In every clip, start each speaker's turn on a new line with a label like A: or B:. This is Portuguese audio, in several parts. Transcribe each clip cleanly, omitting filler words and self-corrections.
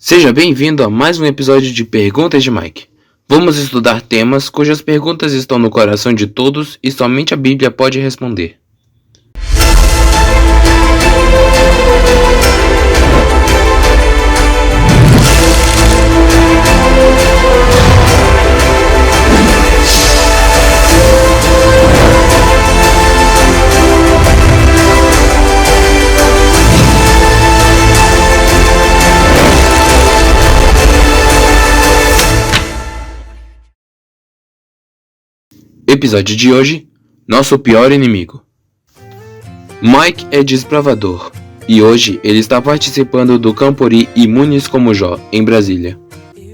A: Seja bem-vindo a mais um episódio de Perguntas de Mike. Vamos estudar temas cujas perguntas estão no coração de todos e somente a Bíblia pode responder. Episódio de hoje: Nosso pior inimigo. Mike é desbravador e hoje ele está participando do Campori Imunes como Jó, em Brasília.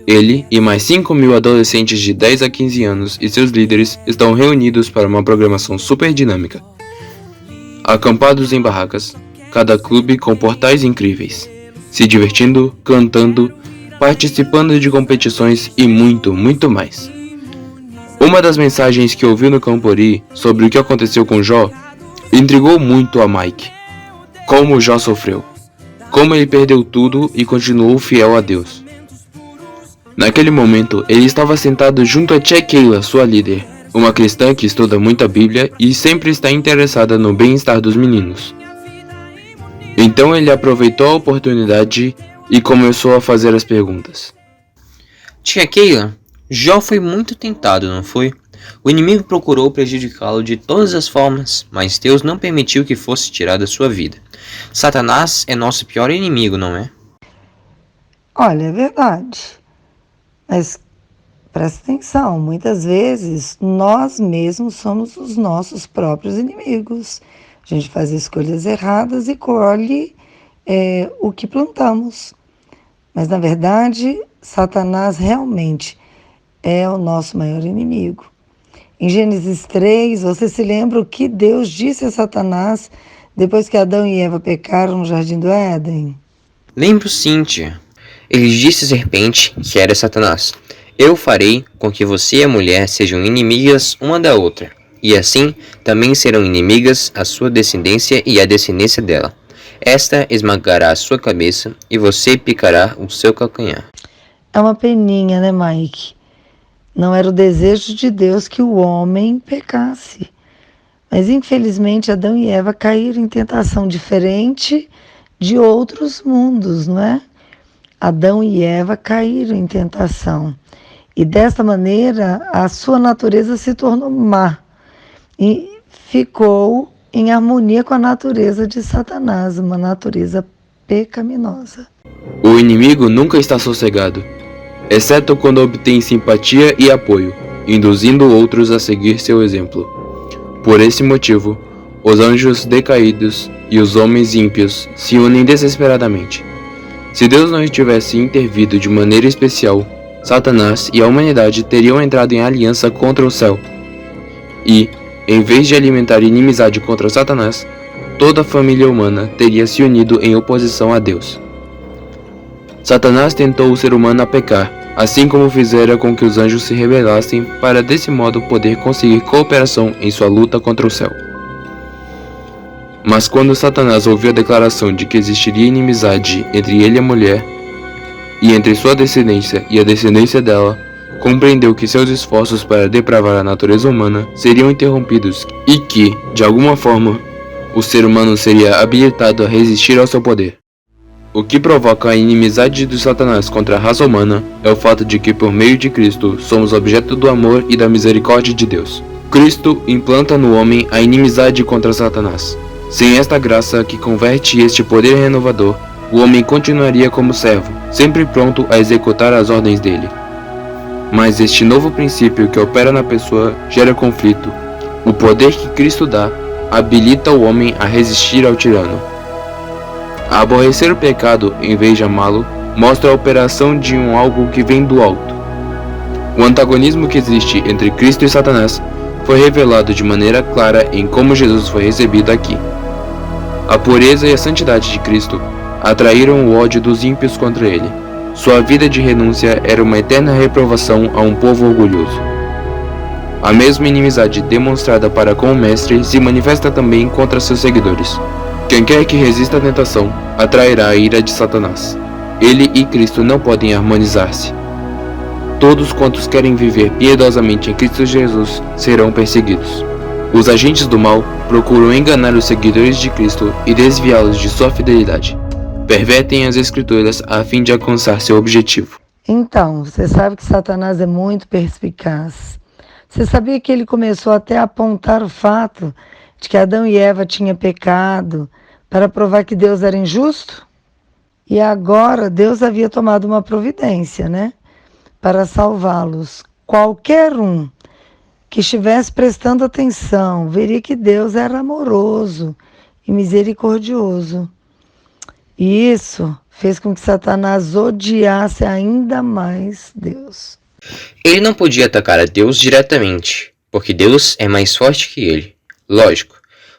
A: Ele e mais 5.000 adolescentes de 10 a 15 anos e seus líderes estão reunidos para uma programação super dinâmica. Acampados em barracas, cada clube com portais incríveis, se divertindo, cantando, participando de competições e muito mais. Uma das mensagens que ouviu no Campori sobre o que aconteceu com Jó intrigou muito a Mike. Como Jó sofreu, como ele perdeu tudo e continuou fiel a Deus. Naquele momento, ele estava sentado junto a tia Keila, sua líder, uma cristã que estuda muito a Bíblia e sempre está interessada no bem-estar dos meninos. Então ele aproveitou a oportunidade e começou a fazer as perguntas.
B: Tia Keila, Jó foi muito tentado, não foi? O inimigo procurou prejudicá-lo de todas as formas, mas Deus não permitiu que fosse tirado da sua vida. Satanás é nosso pior inimigo, não é?
C: Olha, é verdade. Mas presta atenção, muitas vezes nós mesmos somos os nossos próprios inimigos. A gente faz escolhas erradas e colhe o que plantamos. Mas na verdade, Satanás realmente é o nosso maior inimigo. Em Gênesis 3, você se lembra o que Deus disse a Satanás depois que Adão e Eva pecaram no Jardim do Éden?
B: Lembro sim, tia. Ele disse à serpente, que era Satanás: Eu farei com que você e a mulher sejam inimigas uma da outra, e assim também serão inimigas a sua descendência e a descendência dela. Esta esmagará a sua cabeça e você picará o seu calcanhar.
C: É uma peninha, né, Mike? Não era o desejo de Deus que o homem pecasse. Mas, infelizmente, Adão e Eva caíram em tentação diferente de outros mundos, não é? Adão e Eva caíram em tentação. E, desta maneira, a sua natureza se tornou má. E ficou em harmonia com a natureza de Satanás, uma natureza pecaminosa.
A: O inimigo nunca está sossegado, exceto quando obtém simpatia e apoio, induzindo outros a seguir seu exemplo. Por esse motivo, os anjos decaídos e os homens ímpios se unem desesperadamente. Se Deus não tivesse intervido de maneira especial, Satanás e a humanidade teriam entrado em aliança contra o céu. E, em vez de alimentar inimizade contra Satanás, toda a família humana teria se unido em oposição a Deus. Satanás tentou o ser humano a pecar, assim como fizera com que os anjos se rebelassem para desse modo poder conseguir cooperação em sua luta contra o céu. Mas quando Satanás ouviu a declaração de que existiria inimizade entre ele e a mulher, e entre sua descendência e a descendência dela, compreendeu que seus esforços para depravar a natureza humana seriam interrompidos e que, de alguma forma, o ser humano seria habilitado a resistir ao seu poder. O que provoca a inimizade de Satanás contra a raça humana é o fato de que, por meio de Cristo, somos objeto do amor e da misericórdia de Deus. Cristo implanta no homem a inimizade contra Satanás. Sem esta graça que converte este poder renovador, o homem continuaria como servo, sempre pronto a executar as ordens dele. Mas este novo princípio que opera na pessoa gera conflito. O poder que Cristo dá habilita o homem a resistir ao tirano. A aborrecer o pecado em vez de amá-lo mostra a operação de algo que vem do alto. O antagonismo que existe entre Cristo e Satanás foi revelado de maneira clara em como Jesus foi recebido aqui. A pureza e a santidade de Cristo atraíram o ódio dos ímpios contra ele. Sua vida de renúncia era uma eterna reprovação a um povo orgulhoso. A mesma inimizade demonstrada para com o Mestre se manifesta também contra seus seguidores. Quem quer que resista à tentação, atrairá a ira de Satanás. Ele e Cristo não podem harmonizar-se. Todos quantos querem viver piedosamente em Cristo Jesus serão perseguidos. Os agentes do mal procuram enganar os seguidores de Cristo e desviá-los de sua fidelidade. Pervertem as Escrituras a fim de alcançar seu objetivo.
C: Então, você sabe que Satanás é muito perspicaz. Você sabia que ele começou até a apontar o fato de que Adão e Eva tinham pecado para provar que Deus era injusto? E agora Deus havia tomado uma providência, né? Para salvá-los. Qualquer um que estivesse prestando atenção veria que Deus era amoroso e misericordioso. E isso fez com que Satanás odiasse ainda mais Deus.
B: Ele não podia atacar a Deus diretamente, porque Deus é mais forte que ele, lógico,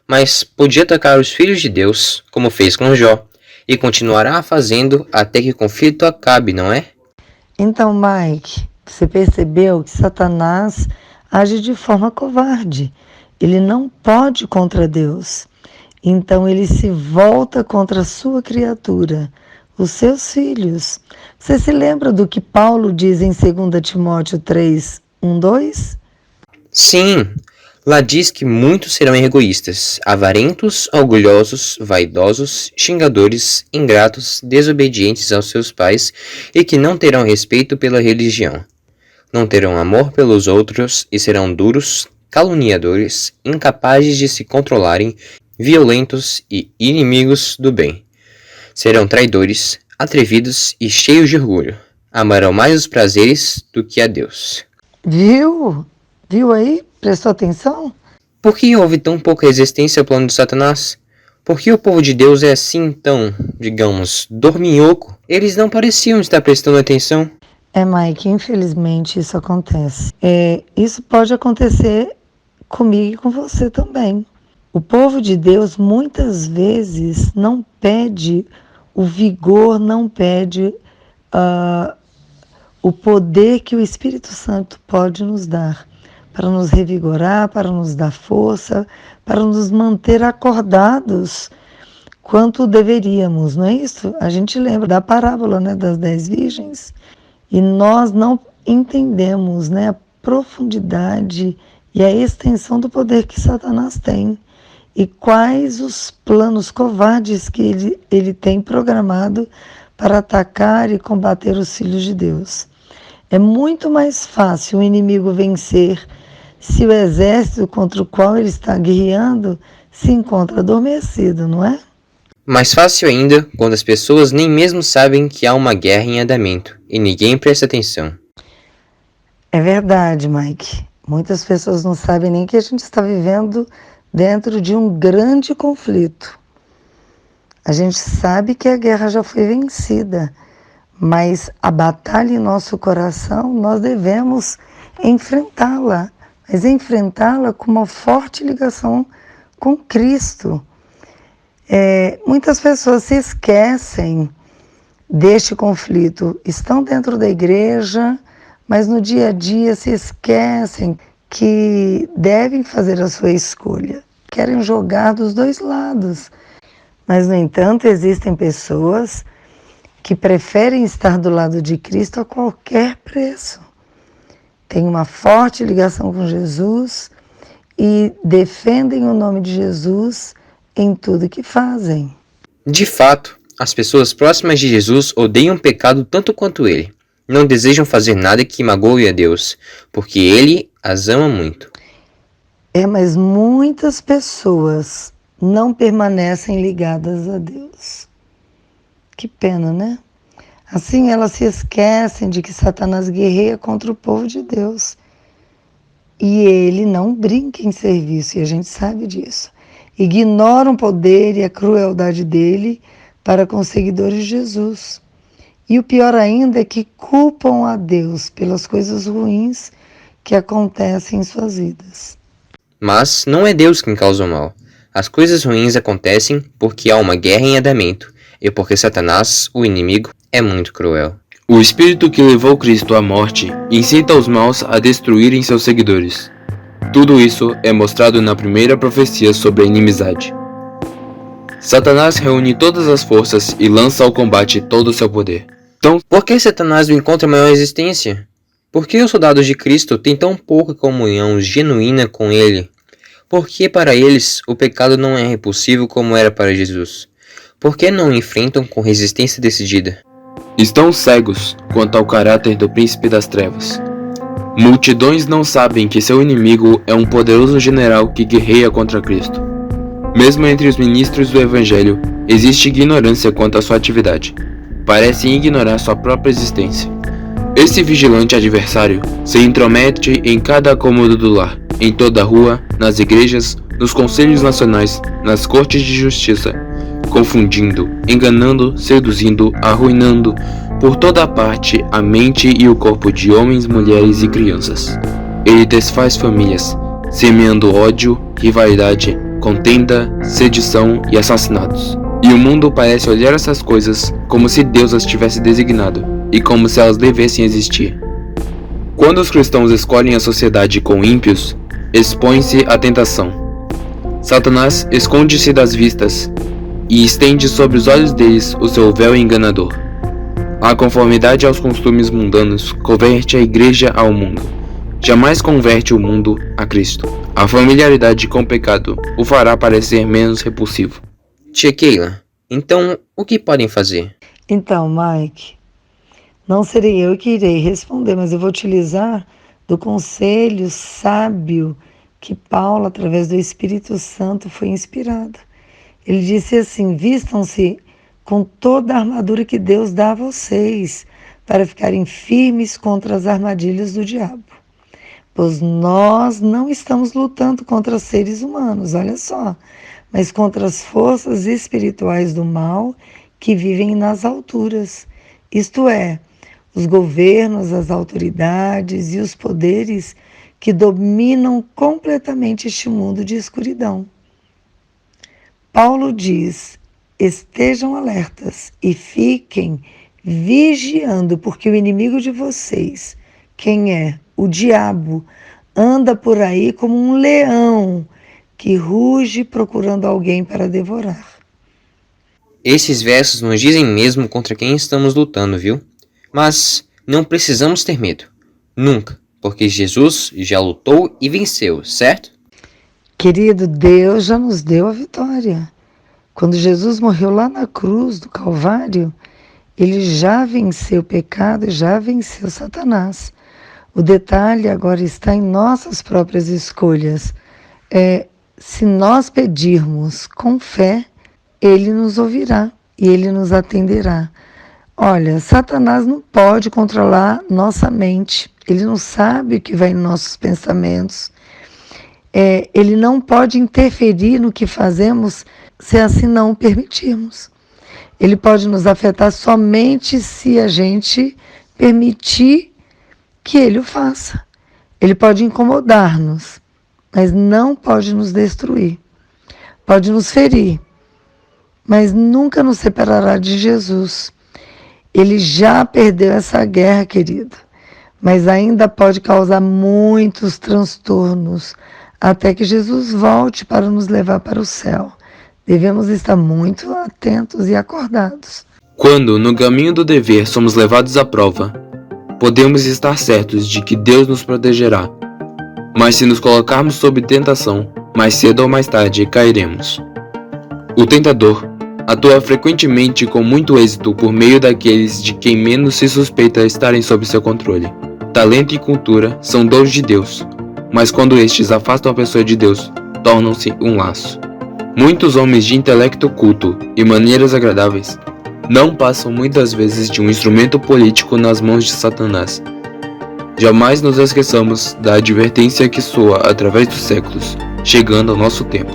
B: mas podia atacar os filhos de Deus, como fez com Jó, e continuará fazendo até que o conflito acabe, não é?
C: Então, Mike, você percebeu que Satanás age de forma covarde. Ele não pode contra Deus. Então ele se volta contra a sua criatura, os seus filhos. Você se lembra do que Paulo diz em 2 Timóteo 3, 1, 2?
B: Sim, lá diz que muitos serão egoístas, avarentos, orgulhosos, vaidosos, xingadores, ingratos, desobedientes aos seus pais e que não terão respeito pela religião. Não terão amor pelos outros e serão duros, caluniadores, incapazes de se controlarem, violentos e inimigos do bem. Serão traidores, atrevidos e cheios de orgulho. Amarão mais os prazeres do que a Deus.
C: Viu? Viu aí? Prestou atenção?
B: Por que houve tão pouca resistência ao plano de Satanás? Por que o povo de Deus é assim tão, digamos, dorminhoco? Eles não pareciam estar prestando atenção.
C: Mike, infelizmente isso acontece. Isso pode acontecer comigo e com você também. O povo de Deus muitas vezes não pede o vigor, não pede o poder que o Espírito Santo pode nos dar, para nos revigorar, para nos dar força, para nos manter acordados quanto deveríamos, não é isso? A gente lembra da parábola, né, das 10 virgens, e nós não entendemos, né, a profundidade e a extensão do poder que Satanás tem e quais os planos covardes que ele tem programado para atacar e combater os filhos de Deus. É muito mais fácil o inimigo vencer se o exército contra o qual ele está guerreando se encontra adormecido, não é?
B: Mais fácil ainda quando as pessoas nem mesmo sabem que há uma guerra em andamento e ninguém presta atenção.
C: É verdade, Mike. Muitas pessoas não sabem nem que a gente está vivendo dentro de um grande conflito. A gente sabe que a guerra já foi vencida, mas a batalha em nosso coração nós devemos enfrentá-la, mas enfrentá-la com uma forte ligação com Cristo. Muitas pessoas se esquecem deste conflito, estão dentro da igreja, mas no dia a dia se esquecem que devem fazer a sua escolha, querem jogar dos dois lados. Mas, no entanto, existem pessoas que preferem estar do lado de Cristo a qualquer preço. Têm uma forte ligação com Jesus e defendem o nome de Jesus em tudo que fazem.
B: De fato, as pessoas próximas de Jesus odeiam o pecado tanto quanto ele. Não desejam fazer nada que magoe a Deus, porque ele as ama muito.
C: Mas muitas pessoas não permanecem ligadas a Deus. Que pena, né? Assim, elas se esquecem de que Satanás guerreia contra o povo de Deus. E ele não brinca em serviço, e a gente sabe disso. Ignoram o poder e a crueldade dele para com os seguidores de Jesus. E o pior ainda é que culpam a Deus pelas coisas ruins que acontecem em suas vidas.
B: Mas não é Deus quem causa o mal. As coisas ruins acontecem porque há uma guerra em andamento e porque Satanás, o inimigo, é muito cruel.
A: O espírito que levou Cristo à morte incita os maus a destruírem seus seguidores. Tudo isso é mostrado na primeira profecia sobre a inimizade. Satanás reúne todas as forças e lança ao combate todo o seu poder. Então,
B: Por que Satanás não encontra maior existência? Por que os soldados de Cristo têm tão pouca comunhão genuína com Ele? Por que para eles o pecado não é repulsivo como era para Jesus? Por que não o enfrentam com resistência decidida?
A: estão cegos quanto ao caráter do príncipe das trevas. Multidões não sabem que seu inimigo é um poderoso general que guerreia contra Cristo. Mesmo entre os ministros do Evangelho, existe ignorância quanto à sua atividade. Parecem ignorar sua própria existência. Esse vigilante adversário se intromete em cada cômodo do lar, em toda a rua, nas igrejas, nos conselhos nacionais, nas cortes de justiça, confundindo, enganando, seduzindo, arruinando, por toda parte a mente e o corpo de homens, mulheres e crianças. Ele desfaz famílias, semeando ódio, rivalidade, contenda, sedição e assassinatos. E o mundo parece olhar essas coisas como se Deus as tivesse designado, e como se elas devessem existir. Quando os cristãos escolhem a sociedade com ímpios, expõe-se à tentação. Satanás esconde-se das vistas e estende sobre os olhos deles o seu véu enganador. A conformidade aos costumes mundanos converte a igreja ao mundo. Jamais converte o mundo a Cristo. A familiaridade com o pecado o fará parecer menos repulsivo.
B: Tia Keila, então o que podem fazer?
C: Então, Mike, não serei eu que irei responder, mas eu vou utilizar do conselho sábio que Paulo, através do Espírito Santo, foi inspirado. Ele disse assim: vistam-se com toda a armadura que Deus dá a vocês, para ficarem firmes contra as armadilhas do diabo. Pois nós não estamos lutando contra seres humanos, olha só, mas contra as forças espirituais do mal que vivem nas alturas, isto é, os governos, as autoridades e os poderes que dominam completamente este mundo de escuridão. Paulo diz: estejam alertas e fiquem vigiando, porque o inimigo de vocês, quem é? O diabo, anda por aí como um leão que ruge procurando alguém para devorar.
B: Esses versos nos dizem mesmo contra quem estamos lutando, viu? Mas não precisamos ter medo. Nunca, porque Jesus já lutou e venceu, certo?
C: Querido, Deus já nos deu a vitória. Quando Jesus morreu lá na cruz do Calvário, ele já venceu o pecado e já venceu Satanás. O detalhe agora está em nossas próprias escolhas. Se nós pedirmos com fé, ele nos ouvirá e ele nos atenderá. Olha, Satanás não pode controlar nossa mente. Ele não sabe o que vai em nossos pensamentos. Ele não pode interferir no que fazemos se assim não o permitirmos. Ele pode nos afetar somente se a gente permitir que ele o faça. Ele pode incomodar-nos, mas não pode nos destruir. Pode nos ferir, mas nunca nos separará de Jesus. Ele já perdeu essa guerra, querido, mas ainda pode causar muitos transtornos até que Jesus volte para nos levar para o céu. Devemos estar muito atentos e acordados.
A: Quando, no caminho do dever, somos levados à prova, podemos estar certos de que Deus nos protegerá. Mas se nos colocarmos sob tentação, mais cedo ou mais tarde cairemos. O tentador atua frequentemente com muito êxito por meio daqueles de quem menos se suspeita estarem sob seu controle. Talento e cultura são dons de Deus, mas quando estes afastam a pessoa de Deus, tornam-se um laço. Muitos homens de intelecto culto e maneiras agradáveis não passam muitas vezes de um instrumento político nas mãos de Satanás. Jamais nos esqueçamos da advertência que soa através dos séculos, chegando ao nosso tempo.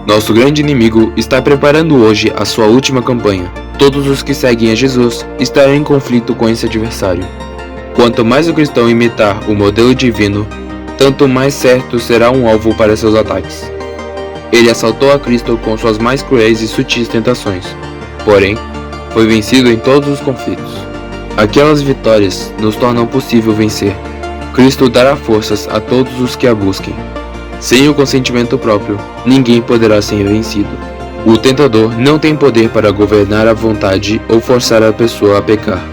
A: Nosso grande inimigo está preparando hoje a sua última campanha. Todos os que seguem a Jesus estarão em conflito com esse adversário. Quanto mais o cristão imitar o modelo divino, tanto mais certo será um alvo para seus ataques. Ele assaltou a Cristo com suas mais cruéis e sutis tentações, porém, foi vencido em todos os conflitos. Aquelas vitórias nos tornam possível vencer. Cristo dará forças a todos os que a busquem. Sem o consentimento próprio, ninguém poderá ser vencido. O tentador não tem poder para governar a vontade ou forçar a pessoa a pecar.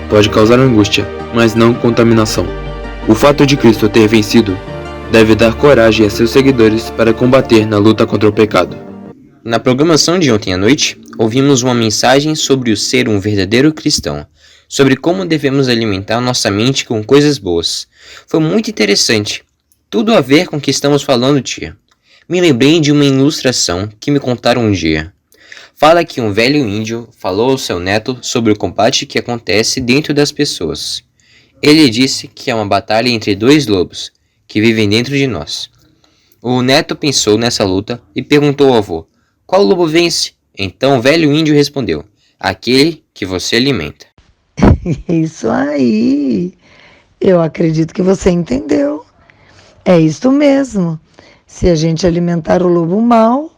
A: Pode causar angústia, mas não contaminação. O fato de Cristo ter vencido deve dar coragem a seus seguidores para combater na luta contra o pecado.
B: Na programação de ontem à noite, ouvimos uma mensagem sobre o ser um verdadeiro cristão, sobre como devemos alimentar nossa mente com coisas boas. Foi muito interessante. Tudo a ver com o que estamos falando, tia. Me lembrei de uma ilustração que me contaram um dia. Fala que um velho índio falou ao seu neto sobre o combate que acontece dentro das pessoas. Ele disse que é uma batalha entre dois lobos, que vivem dentro de nós. O neto pensou nessa luta e perguntou ao avô, qual lobo vence? Então o velho índio respondeu, aquele que você alimenta.
C: Isso aí. Eu acredito que você entendeu. É isso mesmo. Se a gente alimentar o lobo mau,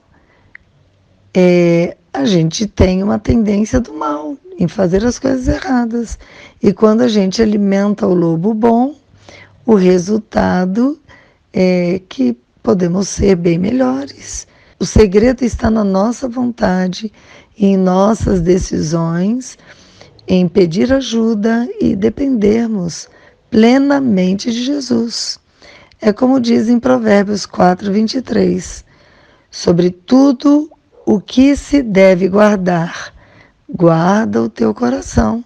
C: a gente tem uma tendência do mal em fazer as coisas erradas. E quando a gente alimenta o lobo bom, o resultado é que podemos ser bem melhores. O segredo está na nossa vontade, em nossas decisões, em pedir ajuda e dependermos plenamente de Jesus. É como diz em Provérbios 4:23, sobre tudo o que se deve guardar, guarda o teu coração,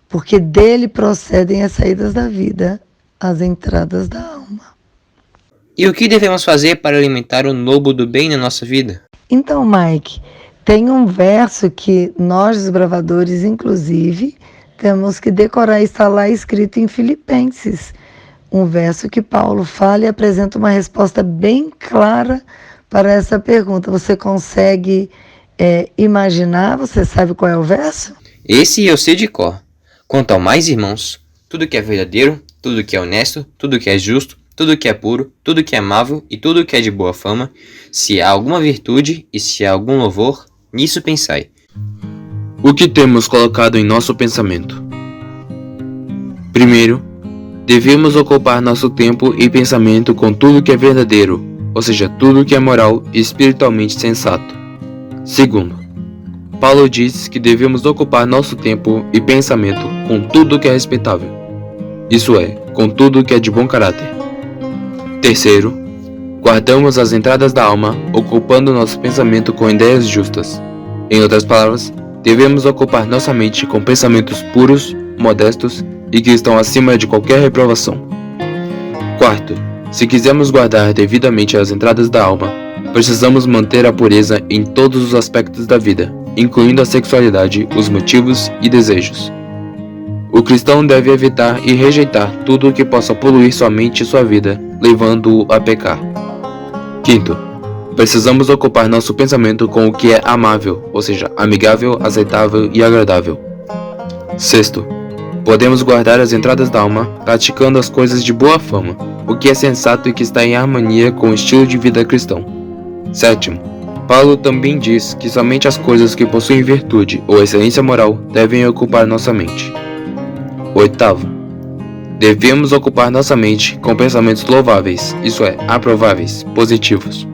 C: porque dele procedem as saídas da vida, as entradas da alma.
B: E o que devemos fazer para alimentar o lobo do bem na nossa vida?
C: Então, Mike, tem um verso que nós, desbravadores, inclusive, temos que decorar, está lá escrito em Filipenses. Um verso que Paulo fala e apresenta uma resposta bem clara para essa pergunta. Você consegue imaginar? Você sabe qual é o verso?
B: Esse eu sei de cor. Quanto ao mais, irmãos, tudo que é verdadeiro, tudo que é honesto, tudo que é justo, tudo que é puro, tudo que é amável e tudo que é de boa fama, se há alguma virtude e se há algum louvor, nisso pensai.
A: O que temos colocado em nosso pensamento? Primeiro, devemos ocupar nosso tempo e pensamento com tudo que é verdadeiro, ou seja, tudo que é moral e espiritualmente sensato. Segundo, Paulo diz que devemos ocupar nosso tempo e pensamento com tudo que é respeitável, isso é, com tudo que é de bom caráter. Terceiro, guardamos as entradas da alma, ocupando nosso pensamento com ideias justas. Em outras palavras, devemos ocupar nossa mente com pensamentos puros, modestos e que estão acima de qualquer reprovação. Quarto, se quisermos guardar devidamente as entradas da alma, precisamos manter a pureza em todos os aspectos da vida, incluindo a sexualidade, os motivos e desejos. O cristão deve evitar e rejeitar tudo o que possa poluir sua mente e sua vida, levando-o a pecar. Quinto, precisamos ocupar nosso pensamento com o que é amável, ou seja, amigável, aceitável e agradável. Sexto, podemos guardar as entradas da alma praticando as coisas de boa fama, o que é sensato e que está em harmonia com o estilo de vida cristão. Sétimo, Paulo também diz que somente as coisas que possuem virtude ou excelência moral devem ocupar nossa mente. Oitavo, devemos ocupar nossa mente com pensamentos louváveis, isso é, aprováveis, positivos.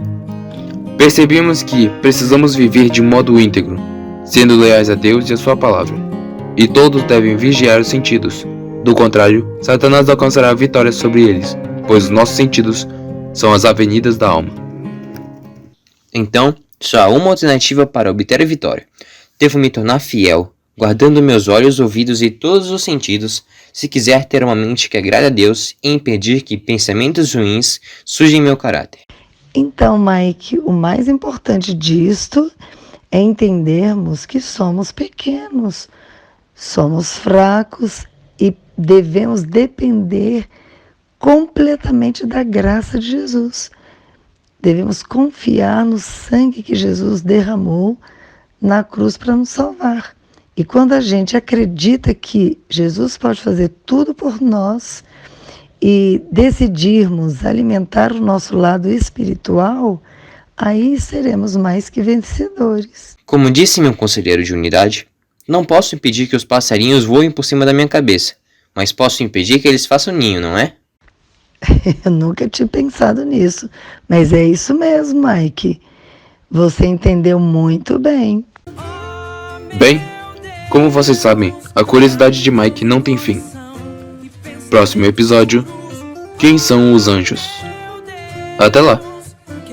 A: Percebemos que precisamos viver de modo íntegro, sendo leais a Deus e a sua palavra, e todos devem vigiar os sentidos. Do contrário, Satanás alcançará a vitória sobre eles, pois os nossos sentidos são as avenidas da alma.
B: Então, só há uma alternativa para obter a vitória. Devo me tornar fiel, guardando meus olhos, ouvidos e todos os sentidos, se quiser ter uma mente que agrade a Deus e impedir que pensamentos ruins sujem meu caráter.
C: Então, Mike, o mais importante disto é entendermos que somos pequenos, somos fracos e devemos depender completamente da graça de Jesus. Devemos confiar no sangue que Jesus derramou na cruz para nos salvar. E quando a gente acredita que Jesus pode fazer tudo por nós e decidirmos alimentar o nosso lado espiritual, aí seremos mais que vencedores.
B: Como disse meu conselheiro de unidade, não posso impedir que os passarinhos voem por cima da minha cabeça, mas posso impedir que eles façam ninho, não é?
C: Eu nunca tinha pensado nisso, mas é isso mesmo, Mike. Você entendeu muito bem.
A: Bem, como vocês sabem, a curiosidade de Mike não tem fim. Próximo episódio: Quem são os anjos? Até lá!